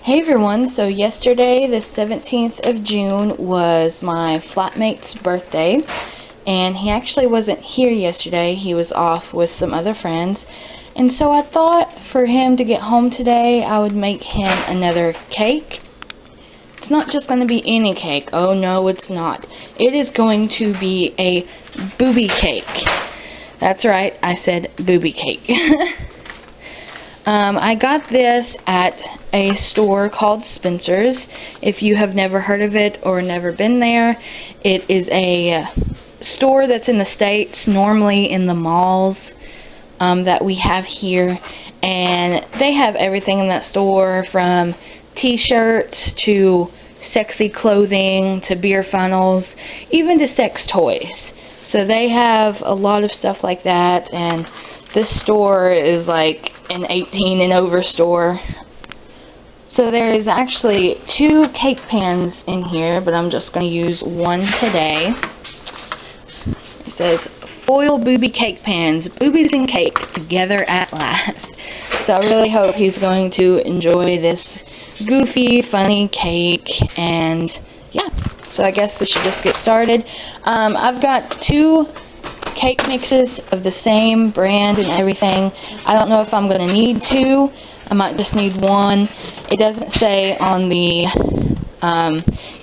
Hey everyone, so yesterday the 17th of June was my flatmate's birthday, and he actually wasn't here yesterday. He was off with some other friends, and so I thought for him to get home today I would make him another cake. It's not just going to be any cake. Oh no, it's not. It is going to be a booby cake. That's right, I said booby cake. I got this at a store called Spencer's. If you have never heard of it or never been there, it is a store that's in the States, normally in the malls that we have here. And they have everything in that store, from t-shirts to sexy clothing to beer funnels, even to sex toys. So they have a lot of stuff like that, and this store is like an 18 and over store. So there is actually 2 cake pans in here, but I'm just going to use one today. It says foil booby cake pans, boobies and cake together at last. So I really hope he's going to enjoy this goofy, funny cake. And yeah, so I guess we should just get started. I've got 2 cake mixes of the same brand and everything. I don't know if I'm going to need 2. I might just need 1. It doesn't say on the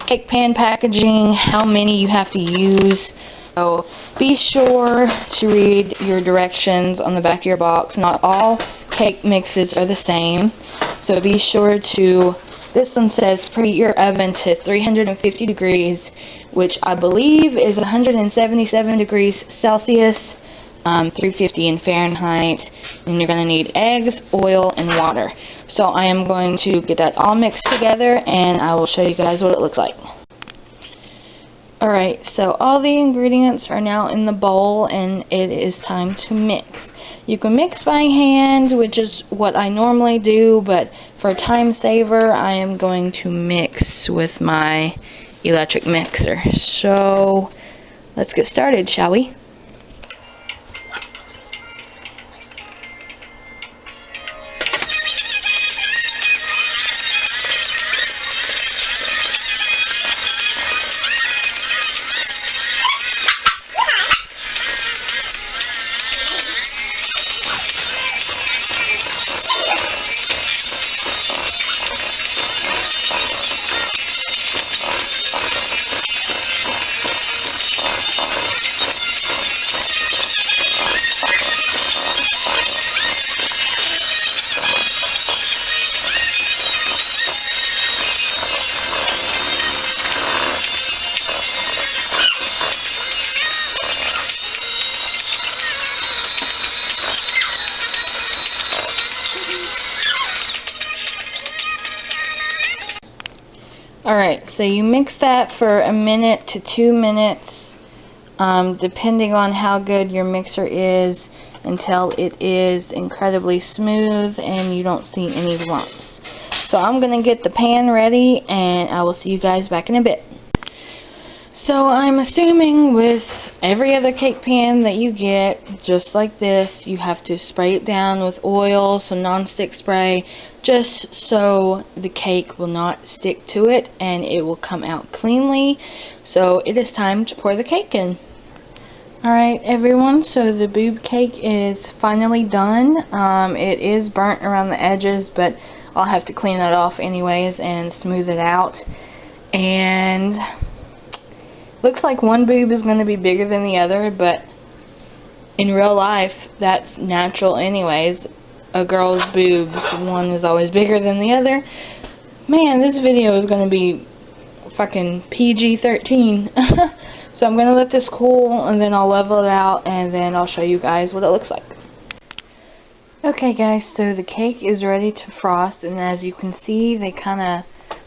cake pan packaging how many you have to use. So be sure to read your directions on the back of your box. Not all cake mixes are the same. So be sure to, this one says preheat your oven to 350 degrees, which I believe is 177 degrees Celsius, 350 in Fahrenheit. And you're going to need eggs, oil, and water. So I am going to get that all mixed together, and I will show you guys what it looks like. Alright, so all the ingredients are now in the bowl, and it is time to mix. You can mix by hand, which is what I normally do, but for a time saver, I am going to mix with my electric mixer. So let's get started, shall we? Alright, so you mix that for a minute to 2 minutes, depending on how good your mixer is, until it is incredibly smooth and you don't see any lumps. So I'm going to get the pan ready, and I will see you guys back in a bit. So I'm assuming with every other cake pan that you get, just like this, you have to spray it down with oil, some non-stick spray, just so the cake will not stick to it and it will come out cleanly. So it is time to pour the cake in. Alright everyone, so the boob cake is finally done. It is burnt around the edges, but I'll have to clean that off anyways and smooth it out. And looks like one boob is going to be bigger than the other, but in real life that's natural anyways. A girl's boobs, one is always bigger than the other. Man, this video is going to be fucking PG-13. So I'm going to let this cool, and then I'll level it out, and then I'll show you guys what it looks like. Okay guys, so the cake is ready to frost, and as you can see they kind of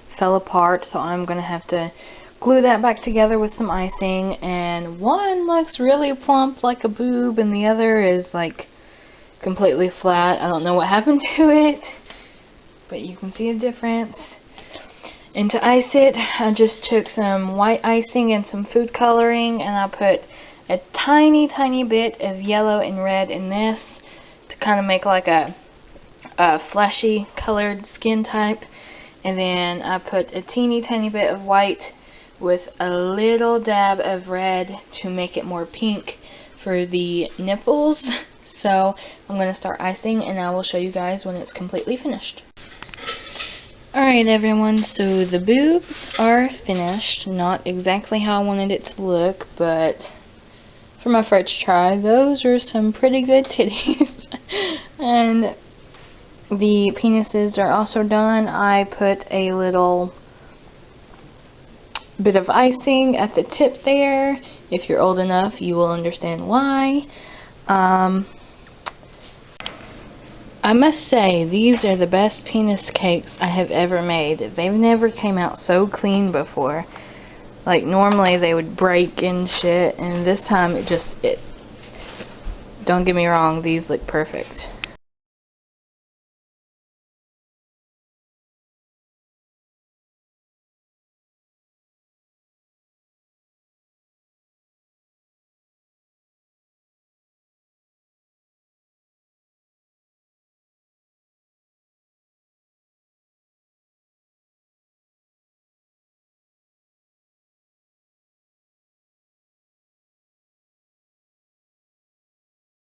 fell apart, so I'm going to have to glue that back together with some icing. And one looks really plump like a boob, and the other is like completely flat. I don't know what happened to it, but you can see a difference. And to ice it, I just took some white icing and some food coloring, and I put a tiny bit of yellow and red in this to kind of make like a fleshy colored skin type. And then I put a teeny tiny bit of white with a little dab of red to make it more pink for the nipples. So I'm going to start icing and I will show you guys when it's completely finished. Alright everyone, so the boobs are finished. Not exactly how I wanted it to look, but for my first try, those are some pretty good titties. And the penises are also done. I put a little bit of icing at the tip there. If you're old enough, you will understand why. I must say, these are the best penis cakes I have ever made. They've never came out so clean before. Like, normally they would break and shit, and this time it don't get me wrong, these look perfect.